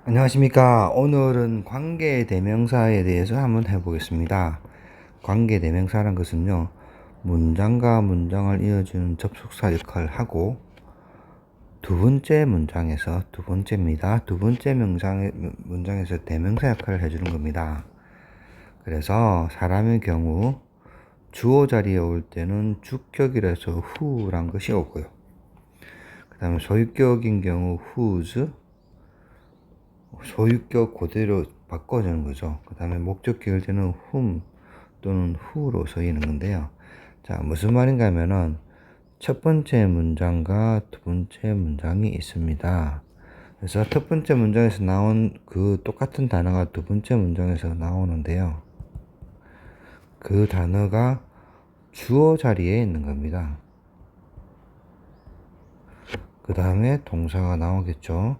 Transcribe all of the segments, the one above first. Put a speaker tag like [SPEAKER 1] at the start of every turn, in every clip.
[SPEAKER 1] 안녕하십니까. 오늘은 관계대명사에 대해서 한번 해보겠습니다. 관계대명사란 것은요, 문장과 문장을 이어주는 접속사 역할을 하고, 두 번째 문장에서, 두 번째입니다. 두 번째 문장에서 대명사 역할을 해주는 겁니다. 그래서 사람의 경우 주어 자리에 올 때는 주격이라서 who란 것이 오고요. 그 다음에 소유격인 경우 whose, 소유격 그대로 바꿔주는 거죠. 그 다음에 목적격일 때는 whom 또는 who로 쓰이는 건데요. 자, 무슨 말인가 하면은 첫 번째 문장과 두 번째 문장이 있습니다. 그래서 첫 번째 문장에서 나온 그 똑같은 단어가 두 번째 문장에서 나오는데요. 그 단어가 주어 자리에 있는 겁니다. 그 다음에 동사가 나오겠죠.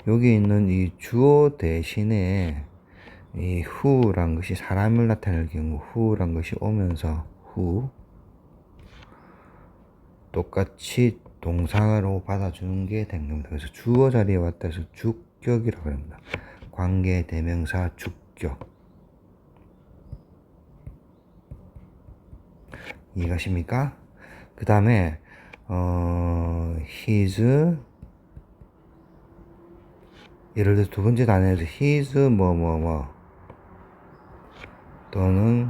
[SPEAKER 1] 여기 있는 이 주어 대신에 이 who란 것이 사람을 나타낼 경우 who란 것이 오면서 who 똑같이 동사로 받아주는 게 된 겁니다. 그래서 주어 자리에 왔다 해서 주격이라고 합니다. 관계 대명사 주격. 이해가십니까? 그 다음에 his, 예를 들어 두 번째 단어에서 his 뭐뭐뭐 또는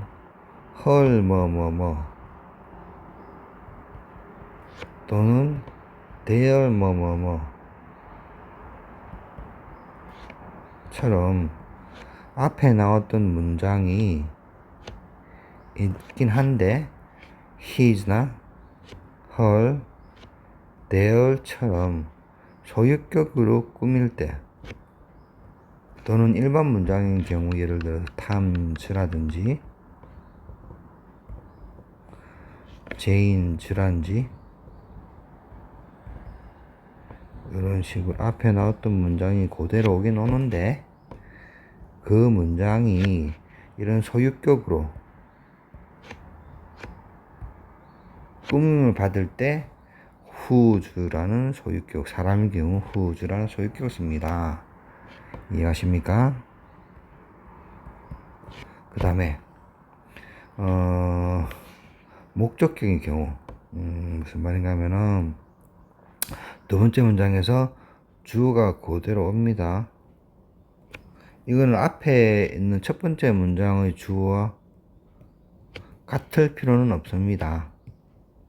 [SPEAKER 1] her 뭐뭐뭐 또는 their 뭐뭐뭐 처럼 앞에 나왔던 문장이 있긴 한데 his나 her, their처럼 소유격으로 꾸밀 때 또는 일반 문장인 경우 예를 들어 times라든지 janes라든지 이런 식으로 앞에 나왔던 문장이 그대로 오긴 오는데 그 문장이 이런 소유격으로 꾸밈을 받을 때 whose라는 소유격, 사람의 경우 whose라는 소유격을 씁니다. 이해하십니까? 그 다음에 목적격인 경우 무슨 말인가 하면은 두 번째 문장에서 주어가 그대로 옵니다. 이거는 앞에 있는 첫 번째 문장의 주어와 같을 필요는 없습니다.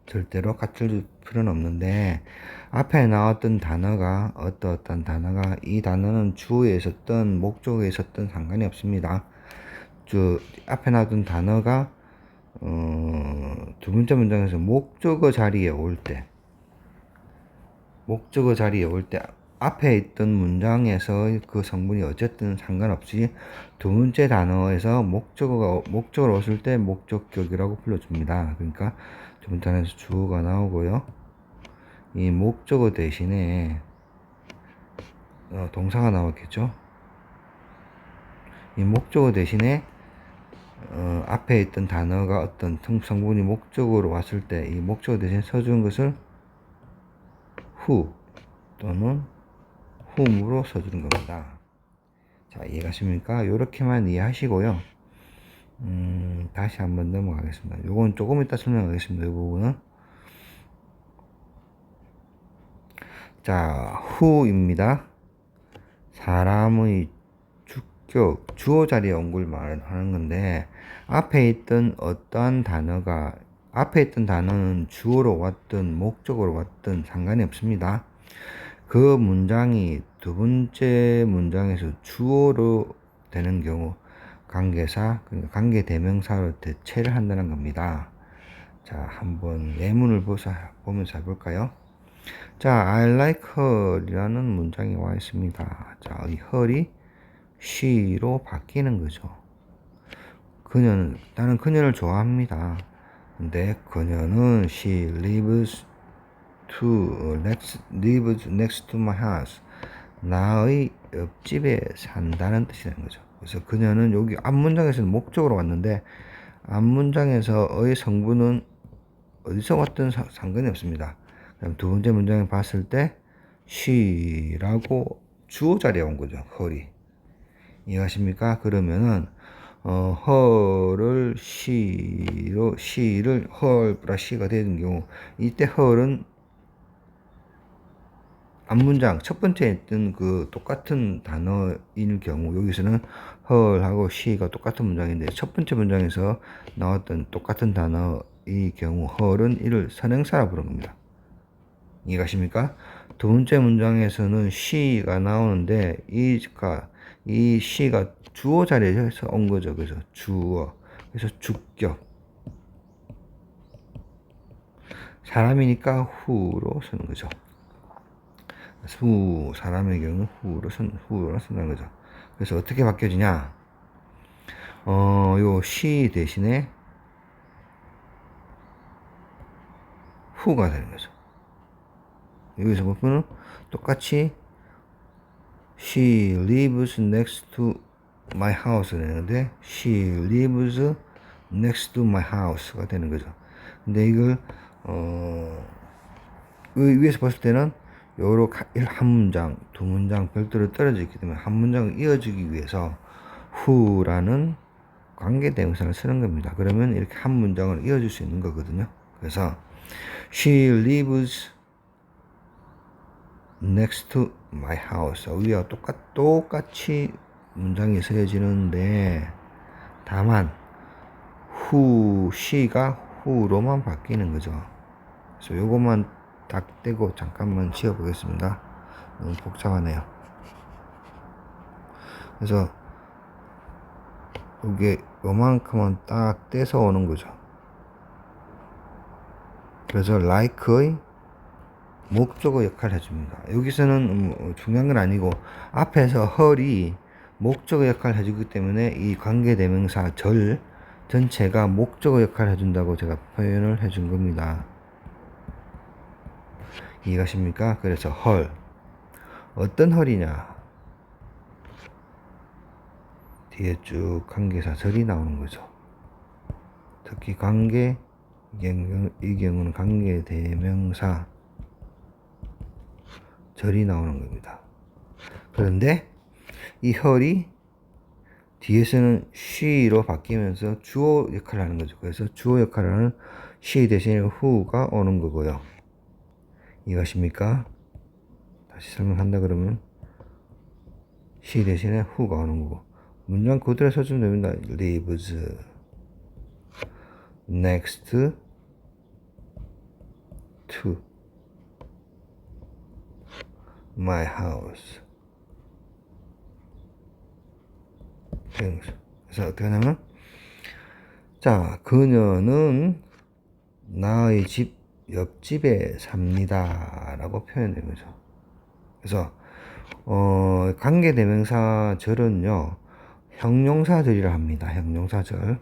[SPEAKER 1] 절대로 같을 필요는 없는데 앞에 나왔던 단어가 어떤 단어가 이 단어는 주어에 있었던 목적에 있었던 상관이 없습니다. 앞에 나왔던 단어가 두 번째 문장에서 목적어 자리에 올 때 앞에 있던 문장에서 그 성분이 어쨌든 상관없이 두 번째 단어에서 목적어로 왔을 때 목적격이라고 불러줍니다. 그러니까 두 번째 단어에서 주어가 나오고요. 이 목적어 대신에 동사가 나왔겠죠. 이 목적어 대신에 앞에 있던 단어가 어떤 성분이 목적어로 왔을 때 이 목적어 대신에 써준 것을 who 또는 whom으로 써주는 겁니다. 자, 이해가십니까? 요렇게만 이해하시고요. 다시 한번 넘어가겠습니다. 요건 조금 이따 설명하겠습니다. 이 부분은. 자, who입니다. 사람의 주격, 주어 자리에 온 걸 말하는 건데, 앞에 있던 단어는 주어로 왔든 목적으로 왔든 상관이 없습니다. 그 문장이 두 번째 문장에서 주어로 되는 경우 관계사, 그러니까 관계대명사로 대체를 한다는 겁니다. 자, 한번 예문을 보면서 해볼까요? 자, I like her 이라는 문장이 와 있습니다. 자, 이 her이 she로 바뀌는 거죠. 나는 그녀를 좋아합니다. 근데 그녀는 she lives next to my house. 나의 옆집에 산다는 뜻이 되는 거죠. 그래서 그녀는 여기 앞문장에서는 목적으로 왔는데 앞문장에서의 성분은 어디서 왔든 상관이 없습니다. 그럼 두 번째 문장을 봤을 때 she라고 주어 자리에 온 거죠. her이. 이해하십니까? 그러면은 her을 she로 she를 her 플러스 she가 되는 경우 이때 her은 앞문장 첫 번째 했던 그 똑같은 단어인 경우 여기서는 her하고 she가 똑같은 문장인데 첫 번째 문장에서 나왔던 똑같은 단어의 경우 her은 이를 선행사라 부른 겁니다. 이해가십니까? 두 번째 문장에서는 she가 나오는데 이 she가 주어 자리에서 온 거죠. 그래서 주어. 그래서 주격. 사람이니까 who로 쓰는 거죠. 사람의 경우 who로 쓴다는 거죠. 그래서 어떻게 바뀌어지냐? 요 she 대신에 who가 되는 거죠. 여기서 보면 똑같이 she lives next to my house가 되는데 she lives next to my house가 되는 거죠. 근데 이걸 위에서 봤을 때는 요로 한 문장, 두 문장 별도로 떨어져 있기 때문에 한 문장을 이어주기 위해서 who라는 관계대명사를 쓰는 겁니다. 그러면 이렇게 한 문장을 이어줄 수 있는 거거든요. 그래서 she lives next to my house. 위와 똑같이 문장이 쓰여지는데 다만 she가 who로만 바뀌는 거죠. 그래서 요것만 딱 떼고 잠깐만 지워 보겠습니다. 너무 복잡하네요. 그래서 이게 요만큼은 딱 떼서 오는 거죠. 그래서 like의 목적어 역할을 해줍니다. 여기서는 중요한 건 아니고 앞에서 her이 목적어 역할을 해주기 때문에 이 관계대명사 절 전체가 목적어 역할을 해준다고 제가 표현을 해준 겁니다. 이해가십니까? 그래서 her 어떤 her이냐 뒤에 쭉 관계사 절이 나오는 거죠. 특히 이 경우는 관계대명사 절이 나오는 겁니다. 그런데 이 her이 뒤에서는 she로 바뀌면서 주어 역할을 하는 거죠. 그래서 주어 역할을 하는 she 대신에 who가 오는 거고요. 이해가십니까? 다시 설명한다 그러면 she 대신에 who가 오는 거고 문장 그대로 써주면 됩니다. lives next to my house. 그래서 어떻게 하냐면 자 그녀는 나의 집 옆집에 삽니다 라고 표현된 거죠. 그래서 관계대명사절은요 형용사절이라 합니다. 형용사절.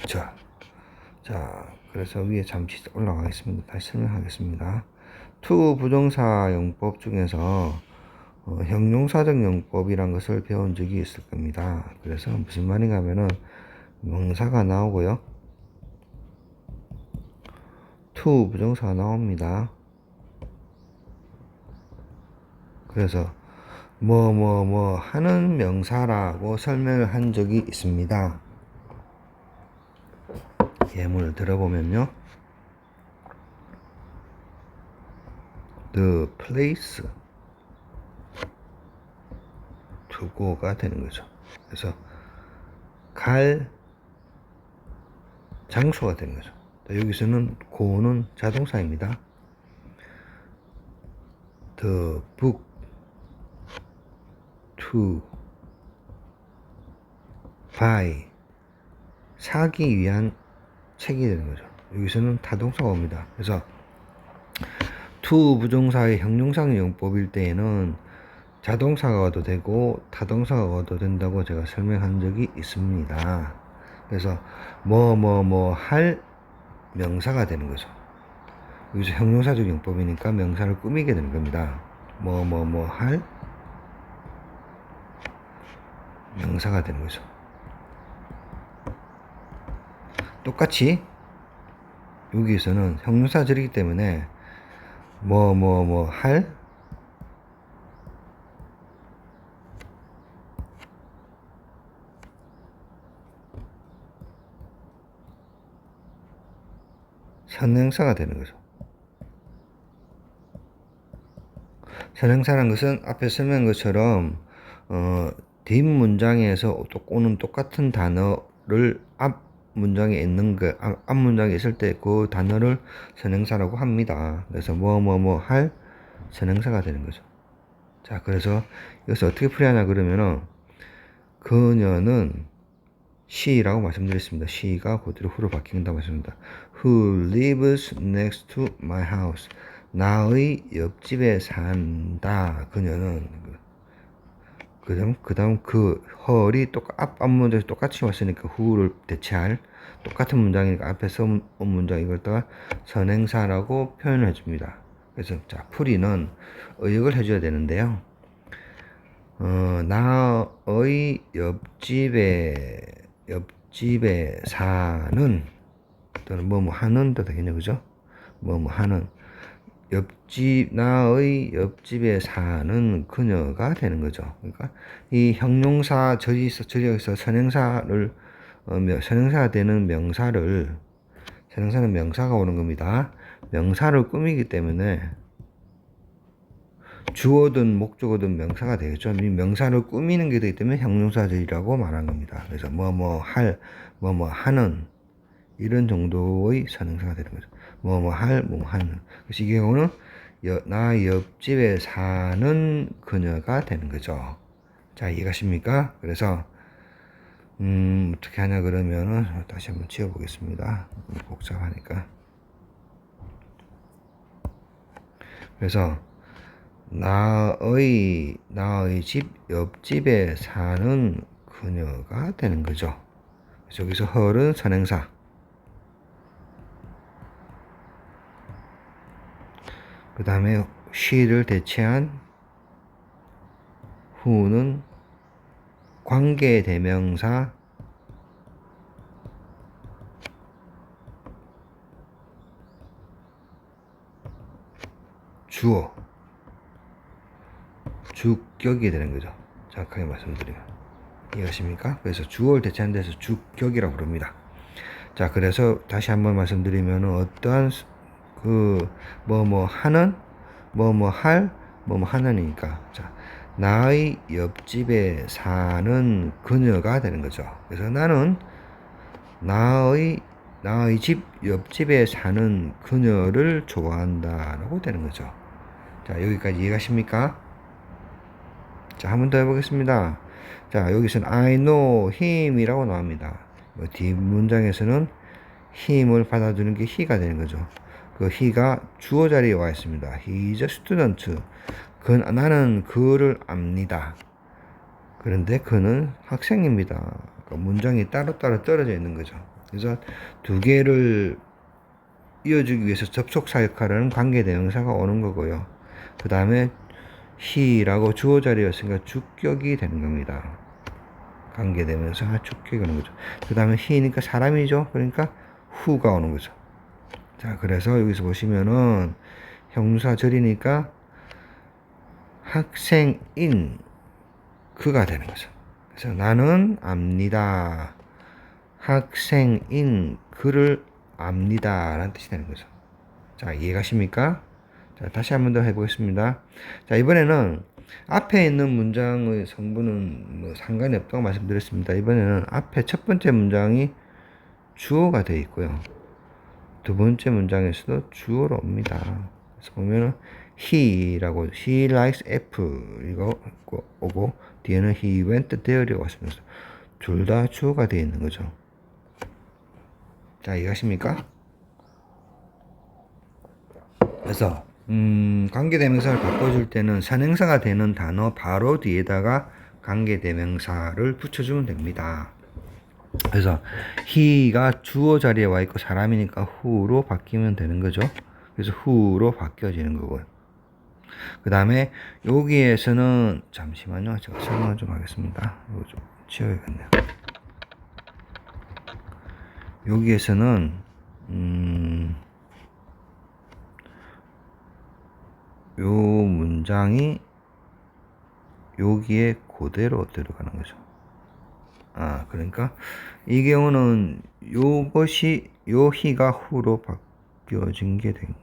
[SPEAKER 1] 자 그래서 위에 잠시 올라가겠습니다. 다시 설명하겠습니다. to 부정사 용법 중에서 형용사적 용법이란 것을 배운 적이 있을 겁니다. 그래서 무슨 말인가 하면은 명사가 나오고요. to 부정사가 나옵니다. 그래서 뭐 하는 명사라고 설명을 한 적이 있습니다. 예문을 들어보면요. the place to go가 되는 거죠. 그래서 갈 장소가 되는 거죠. 여기서는 go는 자동사입니다. the book to buy 사기 위한 책이 되는 거죠. 여기서는 타동사가 옵니다. 그래서 to 부정사의 형용사 용법일 때에는 자동사가 와도 되고 타동사가 와도 된다고 제가 설명한 적이 있습니다. 그래서 뭐 할 명사가 되는 거죠. 여기서 형용사적 용법이니까 명사를 꾸미게 되는 겁니다. 뭐 할 명사가 되는 거죠. 똑같이 여기에서는 형용사절이기 때문에 할 선행사가 되는 거죠. 선행사라는 것은 앞에 설명한 것처럼 뒷문장에서 오는 똑같은 단어를 앞 문장에 있는 거, 앞 문장에 있을 때 그 단어를 선행사라고 합니다. 그래서 할 선행사가 되는 거죠. 자, 그래서 여기서 어떻게 풀이하냐 그러면은 그녀는 she라고 말씀드렸습니다. she가 그대로 who로 바뀐다고 말씀드립니다. Who lives next to my house. 나의 옆집에 산다. 그녀는 그다음 그 her이 앞 문장에서 똑같이 왔으니까 who를 대체할 똑같은 문장이니까 앞에서 온 문장 이걸 갖다가 선행사라고 표현을 해줍니다. 그래서 자 풀이는 의역을 해줘야 되는데요. 나의 옆집에 사는 또는 하는 도 되겠네요. 그죠? 하는 나의 옆집에 사는 그녀가 되는 거죠. 그러니까 이 형용사 절에서 선행사를 선행사가 되는 선행사는 명사가 오는 겁니다. 명사를 꾸미기 때문에 주어든 목적어든 명사가 되겠죠. 이 명사를 꾸미는 게 되기 때문에 형용사절이라고 말한 겁니다. 그래서 하는 이런 정도의 선행사가 되는 거죠. 하는. 그래서 이 경우는 나 옆집에 사는 그녀가 되는 거죠. 자, 이해가십니까? 그래서 어떻게 하냐 그러면은 다시 한번 지어보겠습니다. 복잡하니까. 그래서 나의 집 옆집에 사는 그녀가 되는 거죠. 그래서 여기서 her은 선행사. 그 다음에 she를 대체한 who는 관계대명사 주어 주격이 되는 거죠. 정확하게 말씀드리면 이해하십니까? 그래서 주어를 대체하는 데서 주격이라고 부릅니다. 자, 그래서 다시 한번 말씀드리면 어떠한 하는 하는이니까 자, 나의 옆집에 사는 그녀가 되는 거죠. 그래서 나는 나의 집 옆집에 사는 그녀를 좋아한다라고 되는 거죠. 자, 여기까지 이해가십니까? 자, 한 번 더 해보겠습니다. 자, 여기서는 I know him이라고 나옵니다. 뒷문장에서는 him을 받아주는 게 he가 되는 거죠. 그 he가 주어 자리에 와 있습니다. He is a student. 나는 그를 압니다. 그런데 그는 학생입니다. 그러니까 문장이 따로따로 떨어져 있는 거죠. 그래서 두 개를 이어주기 위해서 접속사 역할을 하는 관계대명사가 오는 거고요. 그 다음에 he라고 주어 자리였으니까 주격이 되는 겁니다. 관계대명사가 주격이 오는 거죠. 그 다음에 he니까 사람이죠. 그러니까 who가 오는 거죠. 자, 그래서 여기서 보시면은 형용사절이니까 학생인 그가 되는 거죠. 그래서 나는 압니다. 학생인 그를 압니다. 라는 뜻이 되는 거죠. 자, 이해가십니까? 자, 다시 한번 더 해보겠습니다. 자, 이번에는 앞에 있는 문장의 성분은 상관이 없다고 말씀드렸습니다. 이번에는 앞에 첫 번째 문장이 주어가 되어 있고요. 두 번째 문장에서도 주어로 옵니다. 그래서 보면은 he라고 he likes apple 이거 오고 뒤에는 he went there라고 왔습니다. 둘 다 주어가 되어 있는 거죠. 자, 이해하십니까? 그래서 관계대명사를 바꿔줄 때는 선행사가 되는 단어 바로 뒤에다가 관계대명사를 붙여주면 됩니다. 그래서 he가 주어 자리에 와 있고 사람이니까 who로 바뀌면 되는 거죠. 그래서 who로 바뀌어지는 거고요. 그 다음에 여기에서는 잠시만요. 제가 설명을 좀 하겠습니다. 이거 좀 지워야겠네요. 여기에서는 요 문장이 여기에 그대로 들어가는 거죠. 그러니까 이 경우는 요것이 요 히가 후로 바뀌어진 게 된 거예요.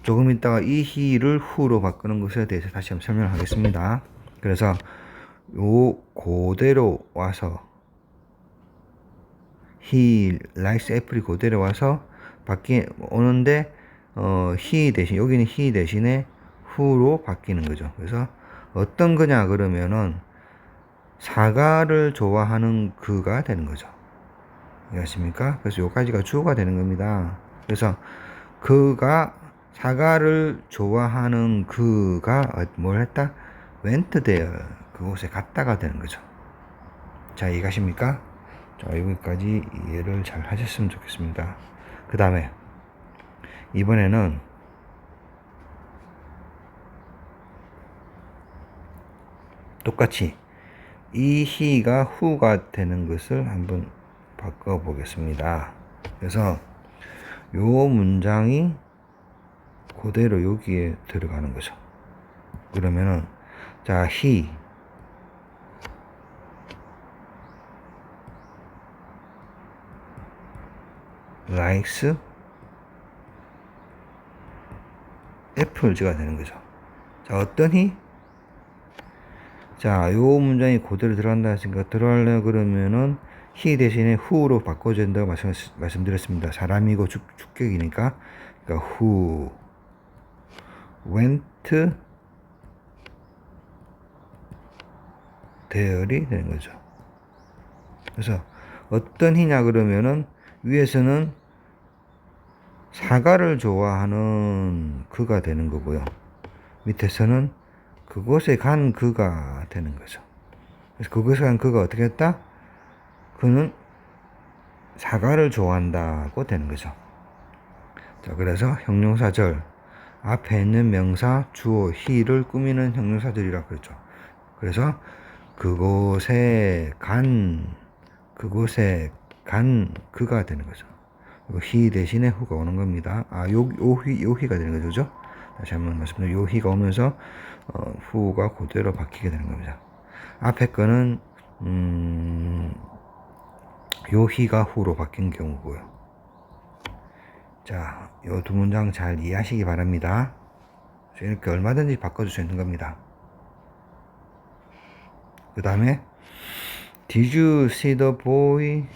[SPEAKER 1] 조금 있다가 이 히를 후로 바꾸는 것에 대해서 다시 한번 설명을 하겠습니다. 그래서 요 그대로 와서 he likes 애플이 그대로 와서 오는데 he 대신 여기는 he 대신에 who로 바뀌는 거죠. 그래서 어떤 거냐 그러면은 사과를 좋아하는 그가 되는 거죠. 이해하십니까? 그래서 요까지가 주어가 되는 겁니다. 그래서 그가 사과를 좋아하는 그가 뭘 했다? went there. 그곳에 갔다가 되는 거죠. 자, 이해가십니까? 자, 여기까지 이해를 잘 하셨으면 좋겠습니다. 그 다음에 이번에는 똑같이 이 he가 who가 되는 것을 한번 바꿔 보겠습니다. 그래서 요 문장이 그대로 여기에 들어가는 거죠. 그러면은 자, he likes apples가 되는 거죠. 자, 어떤 he? 자, 요 문장이 그대로 들어간다 했으니까 들어가려 그러면은 he 대신에 who로 바꿔줘야 된다고 말씀드렸습니다. 사람이고 주격이니까. 그러니까 who went there이 되는 거죠. 그래서 어떤 he냐 그러면은 위에서는 사과를 좋아하는 그가 되는 거고요. 밑에서는 그곳에 간 그가 되는 거죠. 그래서 그곳에 간 그가 어떻게 했다? 그는 사과를 좋아한다고 되는 거죠. 자, 그래서 형용사절 앞에 있는 명사 주어 he를 꾸미는 형용사절이라고 그랬죠. 그래서 그곳에 간 그가 되는 거죠. he 대신에 who가 오는 겁니다. 요 he가 되는 거죠. 다시 한번 말씀드리면 요 he가 오면서 who가 그대로 바뀌게 되는 겁니다. 앞에 거는 요 he가 who로 바뀐 경우고요. 자, 요 두 문장 잘 이해하시기 바랍니다. 이렇게 얼마든지 바꿔줄 수 있는 겁니다. 그 다음에 Did you see the boy?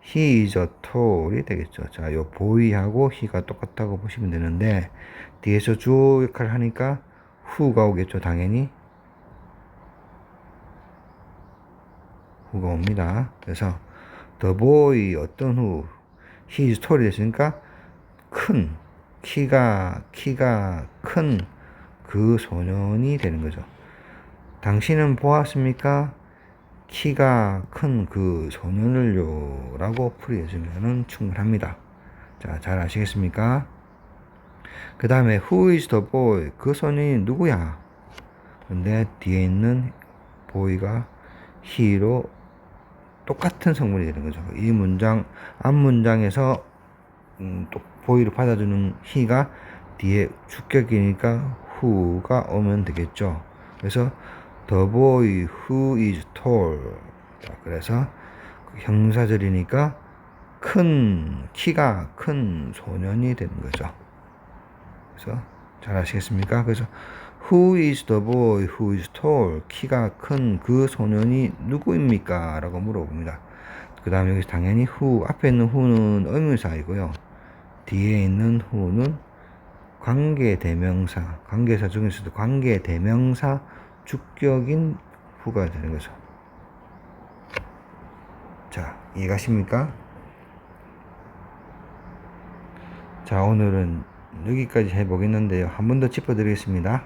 [SPEAKER 1] He is a tall이 되겠죠. 자, 요 boy하고 he가 똑같다고 보시면 되는데 뒤에서 주어 역할을 하니까 who가 오겠죠. 당연히 who가 옵니다. 그래서 the boy 어떤 who he is tall이 됐으니까 큰 키가 큰 그 소년이 되는 거죠. 당신은 보았습니까? 키가 큰 그 소년을요 라고 풀이해주면 충분합니다. 자, 잘 아시겠습니까? 그 다음에 who is the boy? 그 소년이 누구야? 근데 뒤에 있는 boy가 he로 똑같은 성분이 되는 거죠. 이 문장 앞 문장에서 또 boy를 받아주는 he가 뒤에 주격이니까 who가 오면 되겠죠. 그래서 the boy who is tall. 자, 그래서 형사절이니까 키가 큰 소년이 되는 거죠. 그래서 잘 아시겠습니까? 그래서 who is the boy who is tall? 키가 큰 그 소년이 누구입니까? 라고 물어봅니다. 그 다음에 여기서 당연히 who, 앞에 있는 who는 의문사이고요. 뒤에 있는 who는 관계대명사, 관계사 중에서도 관계대명사 주격인 who가 되는 거죠. 자, 이해가십니까? 자, 오늘은 여기까지 해보겠는데요. 한 번 더 짚어드리겠습니다.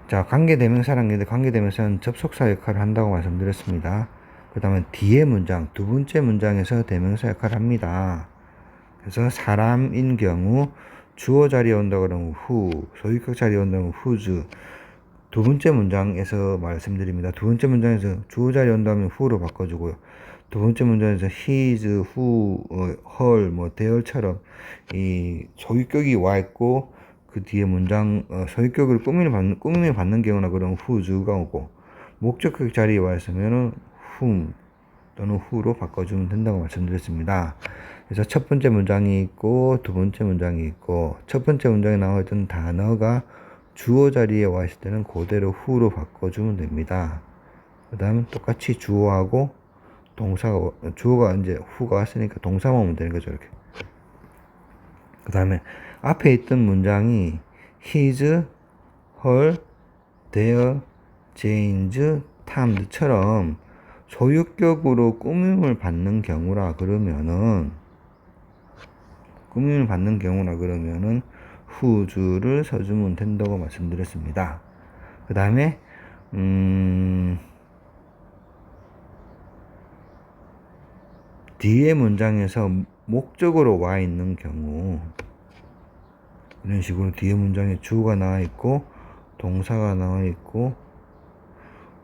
[SPEAKER 1] 자, 관계대명사라는 게 관계대명사는 접속사 역할을 한다고 말씀드렸습니다. 그 다음에 뒤에 문장, 두 번째 문장에서 대명사 역할을 합니다. 그래서 사람인 경우 주어 자리에 온다 그러면 who, 소유격 자리에 온다 그러면 whose, 두 번째 문장에서 말씀드립니다. 두 번째 문장에서 주어 자리 온다면 who로 바꿔주고요. 두 번째 문장에서 his, who, her, 뭐 there처럼 이 소유격이 와 있고 그 뒤에 문장 소유격을 꾸밈을 받는 경우나 그런 whose가 오고 목적격 자리에 와 있으면은 whom 또는 who로 바꿔주면 된다고 말씀드렸습니다. 그래서 첫 번째 문장이 있고 두 번째 문장이 있고 첫 번째 문장에 나와 있던 단어가 주어 자리에 와 있을 때는 그대로 who로 바꿔주면 됩니다. 그 다음에 똑같이 주어하고 동사가 주어가 이제 who가 왔으니까 동사만 오면 되는 거죠. 이렇게. 그 다음에 앞에 있던 문장이 his, her, their, Jane's, Tom's처럼 소유격으로 꾸밈을 받는 경우라 그러면은 whose를 써주면 된다고 말씀드렸습니다. 그 다음에 뒤에 문장에서 목적으로 와 있는 경우 이런 식으로 뒤에 문장에 주어가 나와 있고 동사가 나와 있고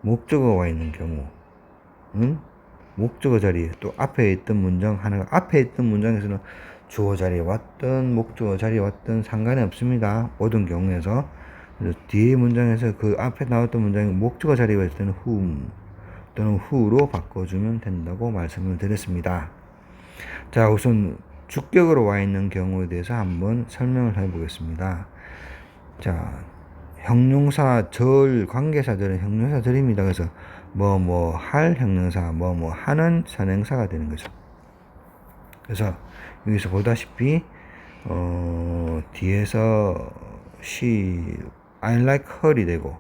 [SPEAKER 1] 목적어가 와 있는 경우는 목적어 자리에 또 앞에 있던 문장 하나가 앞에 있던 문장에서는 주어 자리에 왔든 목적어 자리에 왔든 상관이 없습니다. 모든 경우에서. 그래서 뒤에 문장에서 그 앞에 나왔던 문장이 목적어 자리에 왔을 때는 whom 또는 who로 바꿔주면 된다고 말씀을 드렸습니다. 자, 우선 주격으로 와 있는 경우에 대해서 한번 설명을 해보겠습니다. 자, 형용사 절 관계사들은 형용사들입니다. 그래서 뭐 할 형용사 뭐 하는 선행사가 되는 거죠. 그래서 여기서 보다시피 뒤에서 she, I like her이 되고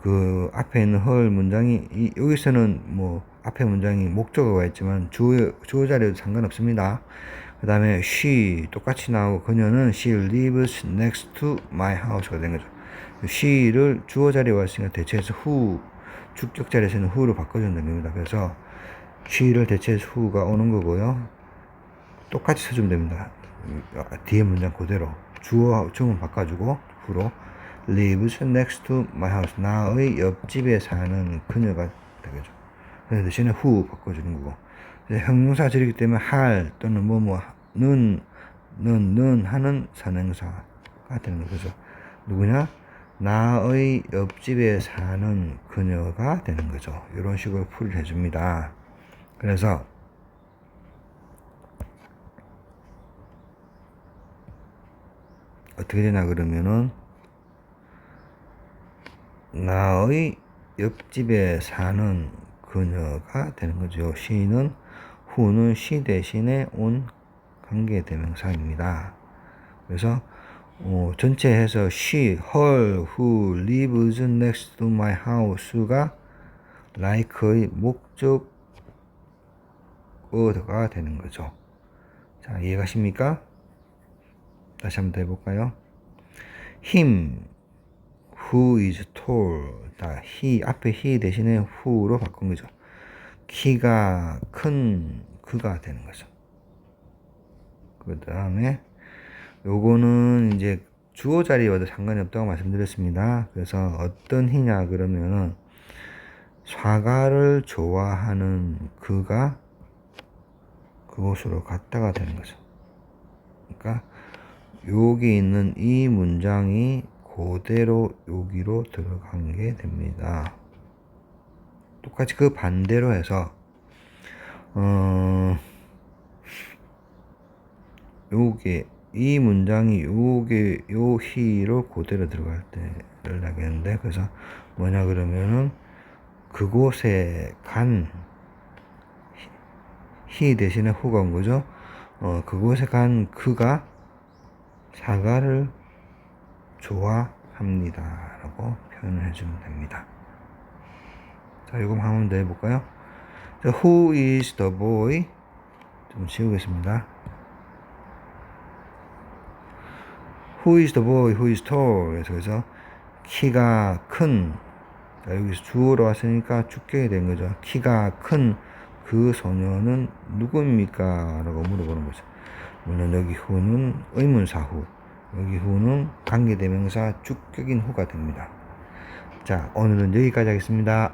[SPEAKER 1] 그 앞에 있는 her 문장이 여기서는 뭐 앞에 문장이 목적어가 있지만 주어 자리에도 상관없습니다. 그 다음에 she 똑같이 나오고 그녀는 she lives next to my house가 된 거죠. she를 주어 자리에 왔으니까 대체해서 who 주격 자리에서는 who로 바꿔주면 됩니다. 그래서 she를 대체해서 who가 오는 거고요. 똑같이 써주면 됩니다. 뒤에 문장 그대로 주어만 바꿔주고 who로 lives next to my house 나의 옆집에 사는 그녀가 되겠죠. 그래서 대신에 who 바꿔주는 거고 형용사 절이기 때문에 할 또는 는 하는 선행사가 되는 거죠. 누구냐? 나의 옆집에 사는 그녀가 되는 거죠. 이런 식으로 풀이를 해줍니다. 그래서 어떻게 되나 그러면은 나의 옆집에 사는 그녀가 되는 거죠. she는 who는 she 대신에 온 관계대명사입니다. 그래서 전체 해서 she, her, who lives next to my house가 like의 목적어가 되는 거죠. 자, 이해가십니까? 다시 한번 더 해볼까요? him, who is tall. he, 앞에 he 대신에 who로 바꾼 거죠. 키가 큰 그가 되는 거죠. 그 다음에 요거는 이제 주어 자리에 와도 상관이 없다고 말씀드렸습니다. 그래서 어떤 희냐 그러면은 사과를 좋아하는 그가 그곳으로 갔다가 되는 거죠. 그러니까 여기 있는 이 문장이 그대로 여기로 들어간 게 됩니다. 똑같이 그 반대로 해서 요게 이 문장이 요게 요 he로 그대로 들어갈 때를 나겠는데 그래서 뭐냐 그러면은 그곳에 간 he 대신에 who가 온 거죠. 그곳에 간 그가 사과를 좋아합니다 라고 표현을 해주면 됩니다. 자, 이거 한번 더 해볼까요? 자, who is the boy? 좀 지우겠습니다. Who is the boy who is tall? 그래서 키가 큰, 자, 여기서 주어로 왔으니까 주격이 된 거죠. 키가 큰 그 소녀는 누구입니까? 라고 물어보는 거죠. 물론 여기 who는 의문사 후, 여기 who는 관계대명사 주격인 who가 됩니다. 자, 오늘은 여기까지 하겠습니다.